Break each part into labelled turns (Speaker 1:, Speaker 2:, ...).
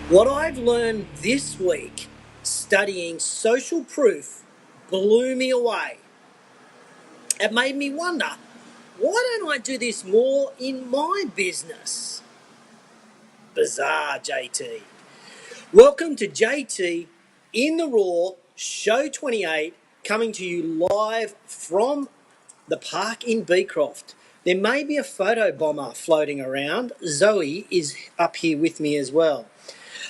Speaker 1: What I've learned this week studying social proof blew me away. It made me wonder, why don't I do this more in my business? Bizarre, JT. Welcome to JT in the Raw, show 28, coming to you live from the park in Beecroft. There may be a photo bomber floating around. Zoe is up here with me as well.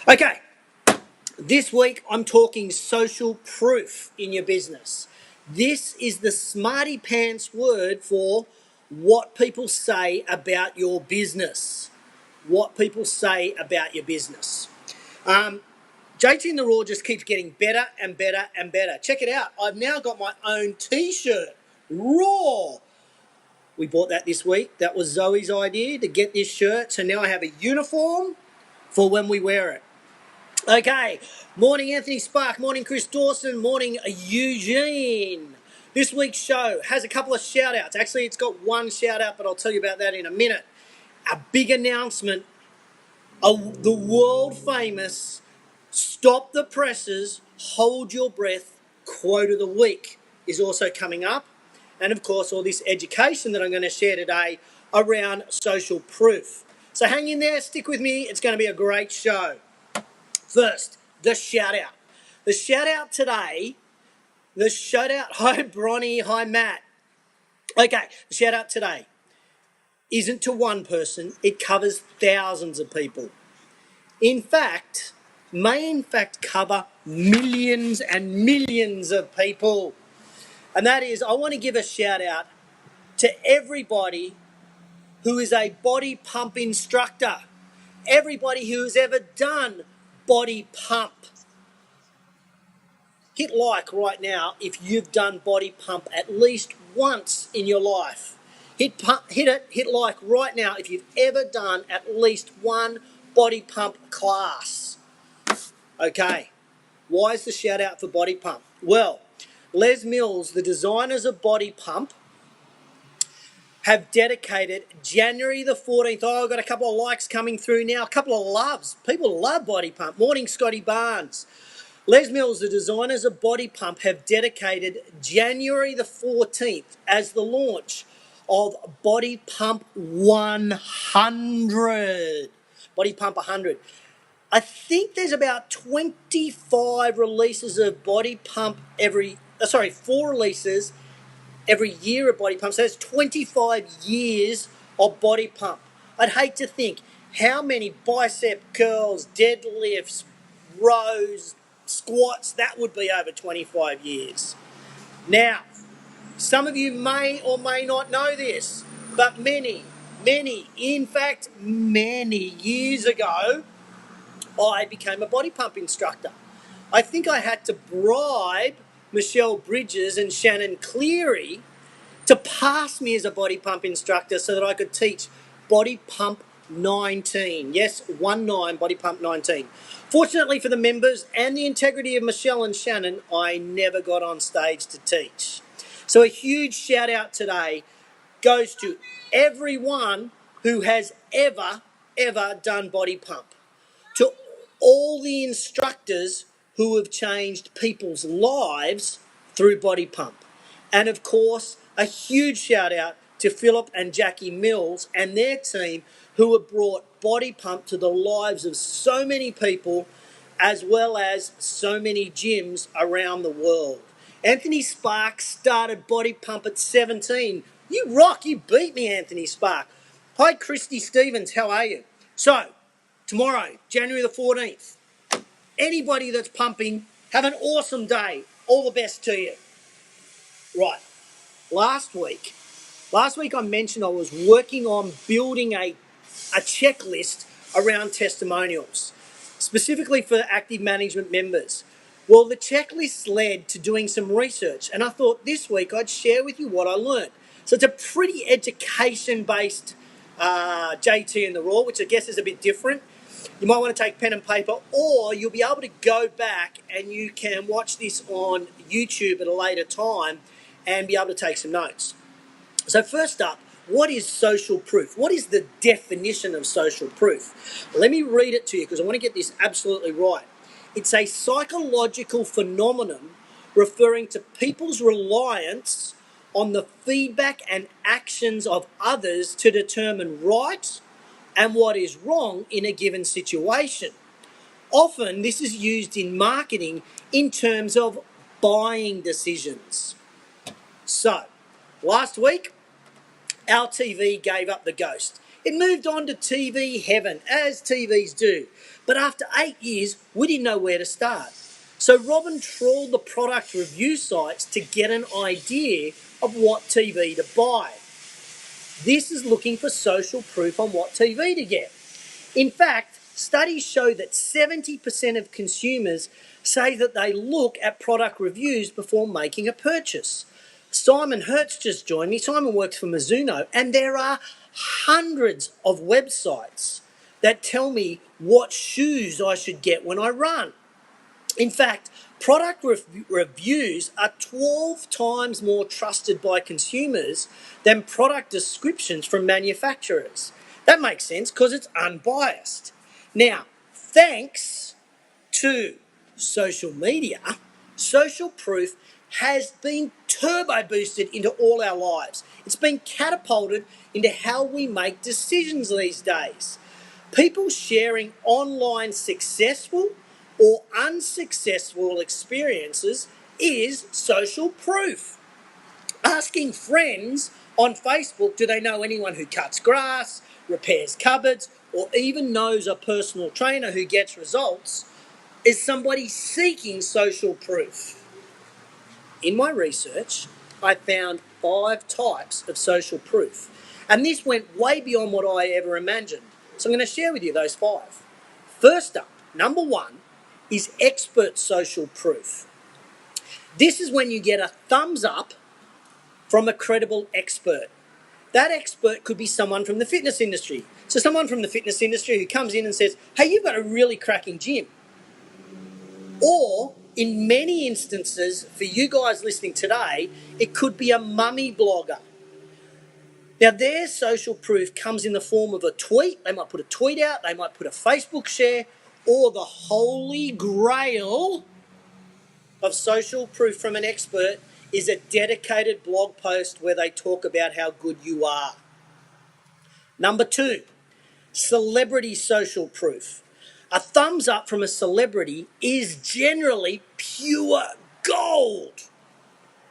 Speaker 1: Okay, this week I'm talking social proof in your business. This is the smarty pants word for what people say about your business. What people say about your business. JT in the Raw just keeps getting better and better and better. Check it out. I've now got my own t-shirt. Raw. We bought that this week. That was Zoe's idea to get this shirt. So now I have a uniform for when we wear it. Okay. Morning, Anthony Spark. Morning, Chris Dawson. Morning, Eugene. This week's show has a couple of shout-outs. Actually, it's got one shout-out, but I'll tell you about that in a minute. A big announcement. The world-famous Stop the Presses, Hold Your Breath quote of the week is also coming up. And of course, all this education that I'm going to share today around social proof. So hang in there, stick with me. It's going to be a great show. First, the shout out. The shout out today, hi Bronny, hi Matt. Okay, the shout out today isn't to one person, it covers thousands of people. May in fact cover millions and millions of people. And that is, I want to give a shout out to everybody who is a body pump instructor. Everybody who's ever done body pump. Hit like right now if you've done body pump at least once in your life. Hit like right now if you've ever done at least one body pump class. Okay, why is the shout out for body pump? Well, Les Mills, the designers of body pump, have dedicated January the 14th. Oh, I've got a couple of likes coming through now, a couple of loves. People love body pump. Morning, Scotty Barnes. Les Mills, the designers of body pump, have dedicated January the 14th as the launch of Body Pump 100. Body Pump 100. I think there's about 25 releases of body pump 4 releases every year of body pump. So that's 25 years of body pump. I'd hate to think how many bicep curls, deadlifts, rows, squats, that would be over 25 years. Now, some of you may or may not know this, but many years ago, I became a body pump instructor. I think I had to bribe Michelle Bridges and Shannon Cleary to pass me as a body pump instructor so that I could teach Body Pump 19. Yes, 19, Body Pump 19. Fortunately for the members and the integrity of Michelle and Shannon, I never got on stage to teach. So a huge shout out today goes to everyone who has ever done body pump. To all the instructors who have changed people's lives through body pump. And of course, a huge shout out to Philip and Jackie Mills and their team who have brought body pump to the lives of so many people as well as so many gyms around the world. Anthony Spark started body pump at 17. You rock, you beat me, Anthony Spark. Hi, Christy Stevens, how are you? So, tomorrow, January the 14th, anybody that's pumping, have an awesome day. All the best to you. Right, last week I mentioned I was working on building a checklist around testimonials, specifically for active management members. Well, the checklist led to doing some research, and I thought this week I'd share with you what I learned. So it's a pretty education-based JT in the Raw, which I guess is a bit different. You might want to take pen and paper, or you'll be able to go back and you can watch this on YouTube at a later time and be able to take some notes. So first up, what is social proof? What is the definition of social proof? Let me read it to you because I want to get this absolutely right. It's a psychological phenomenon referring to people's reliance on the feedback and actions of others to determine right and what is wrong in a given situation. Often, this is used in marketing in terms of buying decisions. So, last week, our TV gave up the ghost. It moved on to TV heaven, as TVs do. But after 8 years, we didn't know where to start. So Robin trawled the product review sites to get an idea of what TV to buy. This is looking for social proof on what TV to get. In fact, studies show that 70% of consumers say that they look at product reviews before making a purchase. Simon Hertz just joined me. Simon works for Mizuno, and there are hundreds of websites that tell me what shoes I should get when I run. In fact, product reviews are 12 times more trusted by consumers than product descriptions from manufacturers. That makes sense because it's unbiased. Now, thanks to social media, social proof has been turbo boosted into all our lives. It's been catapulted into how we make decisions these days. People sharing online successful or unsuccessful experiences is social proof. Asking friends on Facebook, do they know anyone who cuts grass, repairs cupboards, or even knows a personal trainer who gets results, is somebody seeking social proof. In my research, I found 5 types of social proof, and this went way beyond what I ever imagined. So I'm going to share with you those 5. First up, number 1 is expert social proof. This is when you get a thumbs up from a credible expert. That expert could be someone from the fitness industry. So someone from the fitness industry who comes in and says, hey, you've got a really cracking gym. Or in many instances, for you guys listening today, it could be a mummy blogger. Now, their social proof comes in the form of a tweet. They might put a tweet out, they might put a Facebook share, or the holy grail of social proof from an expert is a dedicated blog post where they talk about how good you are. Number 2, celebrity social proof. A thumbs up from a celebrity is generally pure gold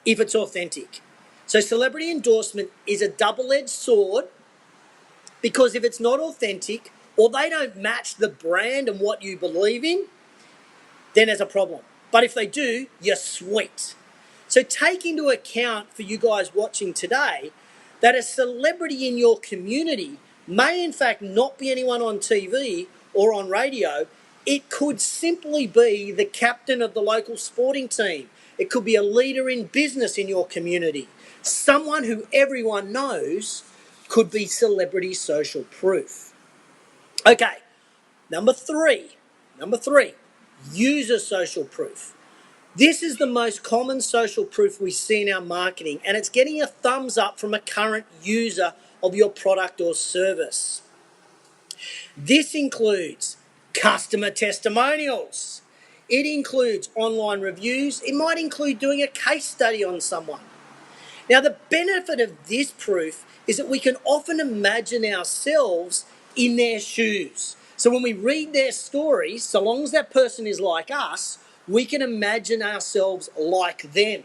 Speaker 1: if it's authentic. So celebrity endorsement is a double-edged sword because if it's not authentic or they don't match the brand and what you believe in, then there's a problem. But if they do, you're sweet. So take into account for you guys watching today that a celebrity in your community may in fact not be anyone on TV or on radio. It could simply be the captain of the local sporting team. It could be a leader in business in your community. Someone who everyone knows could be celebrity social proof. Okay, number three, user social proof. This is the most common social proof we see in our marketing, and it's getting a thumbs up from a current user of your product or service. This includes customer testimonials. It includes online reviews. It might include doing a case study on someone. Now, the benefit of this proof is that we can often imagine ourselves in their shoes. So when we read their stories, so long as that person is like us, we can imagine ourselves like them.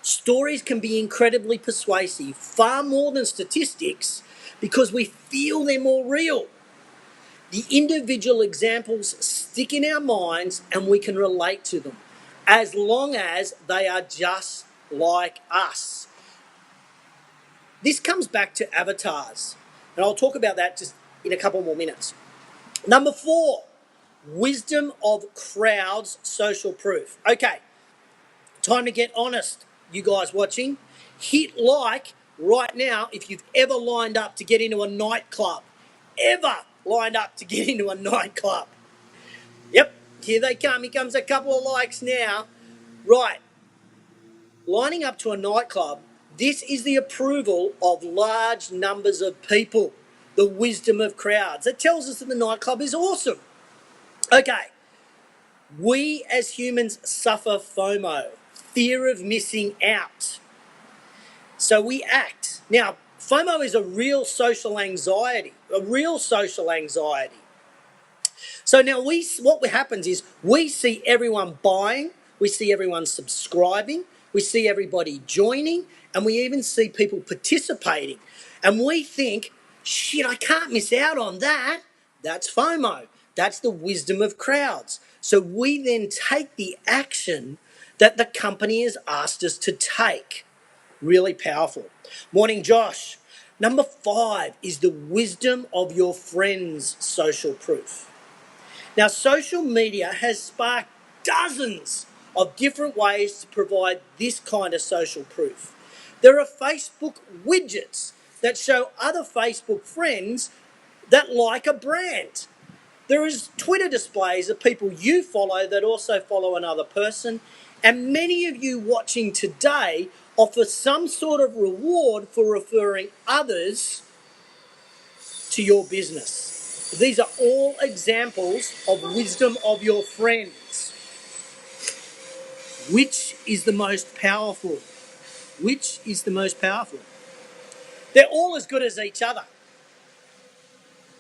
Speaker 1: Stories can be incredibly persuasive, far more than statistics, because we feel they're more real. The individual examples stick in our minds and we can relate to them, as long as they are just like us. This comes back to avatars, and I'll talk about that just in a couple more minutes. Number 4, wisdom of crowds social proof. Okay, time to get honest, you guys watching. Hit like right now if you've ever lined up to get into a nightclub. Ever lined up to get into a nightclub. Yep, here they come. Here comes a couple of likes now. Right. Lining up to a nightclub, This is the approval of large numbers of people, the wisdom of crowds. It tells us that the nightclub is awesome. Okay, we as humans suffer FOMO, fear of missing out. So we act. Now, FOMO is a real social anxiety, So now what happens is we see everyone buying, we see everyone subscribing, we see everybody joining, and we even see people participating. And we think, shit, I can't miss out on that. That's FOMO. That's the wisdom of crowds. So we then take the action that the company has asked us to take. Really powerful. Morning, Josh. Number 5 is the wisdom of your friends' social proof. Now, social media has sparked dozens of different ways to provide this kind of social proof. There are Facebook widgets that show other Facebook friends that like a brand. There is Twitter displays of people you follow that also follow another person. And many of you watching today offer some sort of reward for referring others to your business. These are all examples of wisdom of your friends. Which is the most powerful? Which is the most powerful? They're all as good as each other.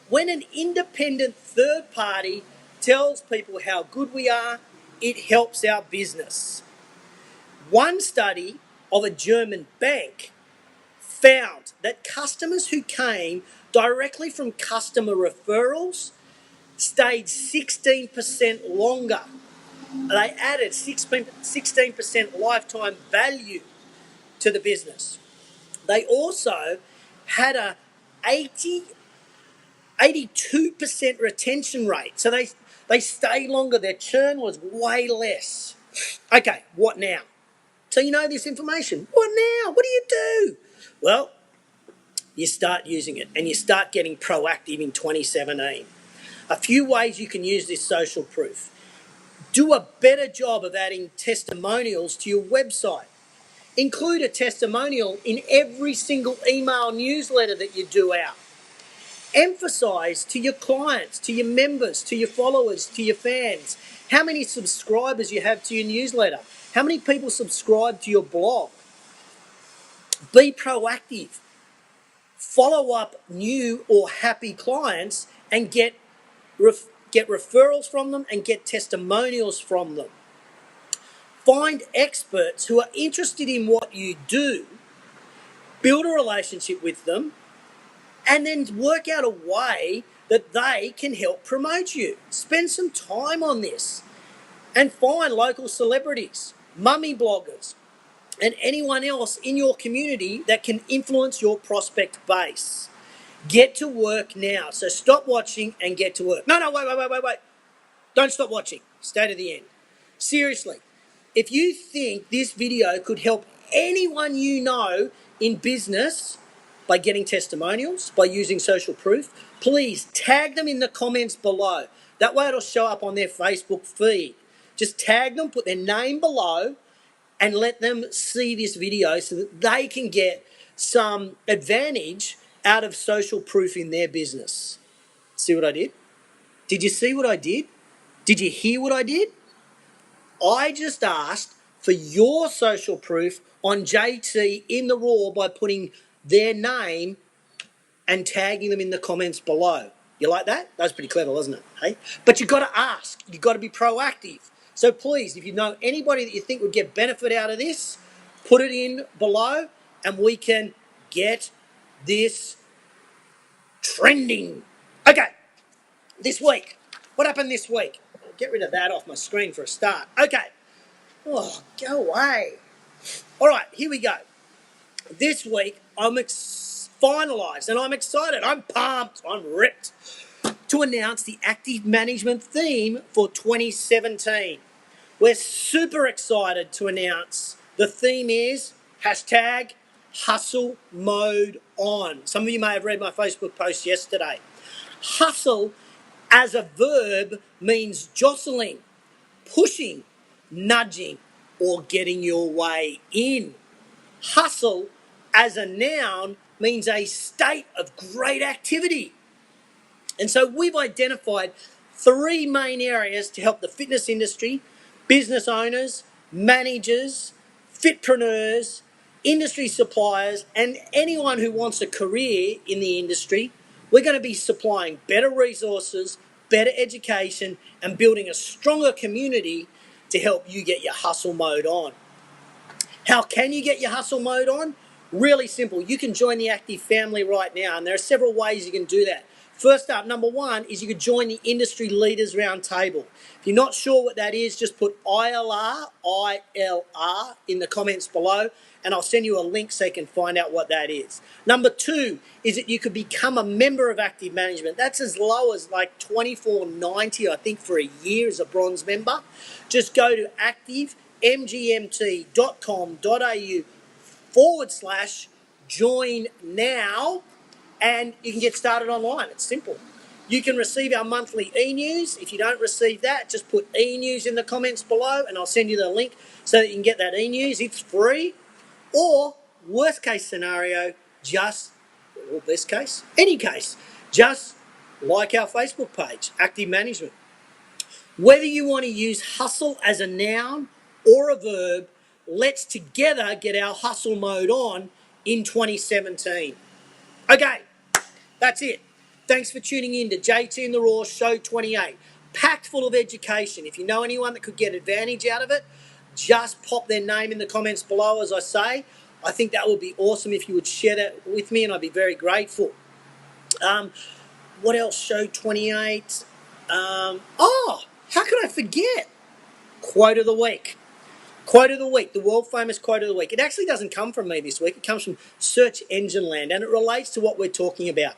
Speaker 1: When an independent third party tells people how good we are, it helps our business. One study of a German bank found that customers who came directly from customer referrals stayed 16% longer. They added 16% lifetime value to the business. They also had a 82% retention rate. So they stayed longer. Their churn was way less. Okay, what now? So you know this information. What now? What do you do? Well, you start using it and you start getting proactive in 2017. A few ways you can use this social proof. Do a better job of adding testimonials to your website. Include a testimonial in every single email newsletter that you do out. Emphasize to your clients, to your members, to your followers, to your fans, how many subscribers you have to your newsletter, how many people subscribe to your blog. Be proactive. Follow up new or happy clients and get referrals from them and get testimonials from them. Find experts who are interested in what you do, build a relationship with them, and then work out a way that they can help promote you. Spend some time on this and find local celebrities, mummy bloggers, and anyone else in your community that can influence your prospect base. Get to work now. So stop watching and get to work. No, wait. Don't stop watching. Stay to the end. Seriously, if you think this video could help anyone you know in business by getting testimonials, by using social proof, please tag them in the comments below. That way it'll show up on their Facebook feed. Just tag them, put their name below, and let them see this video so that they can get some advantage out of social proof in their business. See what I did? Did you see what I did? Did you hear what I did? I just asked for your social proof on JTInTheRaw by putting their name and tagging them in the comments below. You like that? That was pretty clever, wasn't it? Hey? But you've got to ask. You've got to be proactive. So please, if you know anybody that you think would get benefit out of this, put it in below and we can get this trending. Okay, this week. What happened this week? I'll get rid of that off my screen for a start. Okay. Oh, go away. All right, here we go. This week, I'm finalised and I'm excited. I'm pumped. I'm ripped to announce the active management theme for 2017. We're super excited to announce the theme is hashtag hustle mode on. Some of you may have read my Facebook post yesterday. Hustle as a verb means jostling, pushing, nudging, or getting your way in. Hustle as a noun means a state of great activity. And so we've identified 3 main areas to help the fitness industry, business owners, managers, fitpreneurs, industry suppliers, and anyone who wants a career in the industry. We're going to be supplying better resources, better education, and building a stronger community to help you get your hustle mode on. How can you get your hustle mode on? Really simple. You can join the Active family right now, and there are several ways you can do that. First up, number 1 is you could join the Industry Leaders Roundtable. If you're not sure what that is, just put ILR in the comments below, and I'll send you a link so you can find out what that is. Number 2 is that you could become a member of Active Management. That's as low as like $24.90, I think, for a year as a bronze member. Just go to activemgmt.com.au/join now, and you can get started online. It's simple. You can receive our monthly e-news. If you don't receive that, just put e-news in the comments below and I'll send you the link so that you can get that e-news. It's free. Or worst case scenario, or best case, any case, just like our Facebook page, Active Management. Whether you want to use hustle as a noun or a verb, let's together get our hustle mode on in 2017. Okay, that's it. Thanks for tuning in to JT in the Raw Show 28. Packed full of education. If you know anyone that could get advantage out of it, just pop their name in the comments below, as I say. I think that would be awesome if you would share that with me, and I'd be very grateful. What else? Show 28. How could I forget? Quote of the week. Quote of the week, the world famous quote of the week. It actually doesn't come from me this week. It comes from Search Engine Land, and it relates to what we're talking about.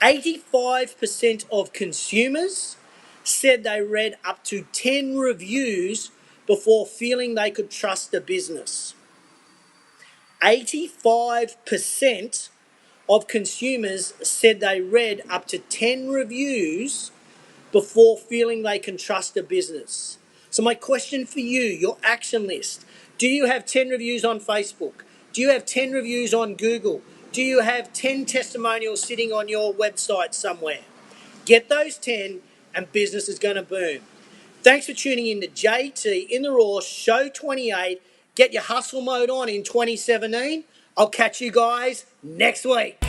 Speaker 1: 85% of consumers said they read up to 10 reviews before feeling they could trust a business. 85% of consumers said they read up to 10 reviews before feeling they can trust a business. So my question for you, your action list, do you have 10 reviews on Facebook? Do you have 10 reviews on Google? Do you have 10 testimonials sitting on your website somewhere? Get those 10 and business is going to boom. Thanks for tuning in to JT in the Raw Show 28. Get your hustle mode on in 2017. I'll catch you guys next week.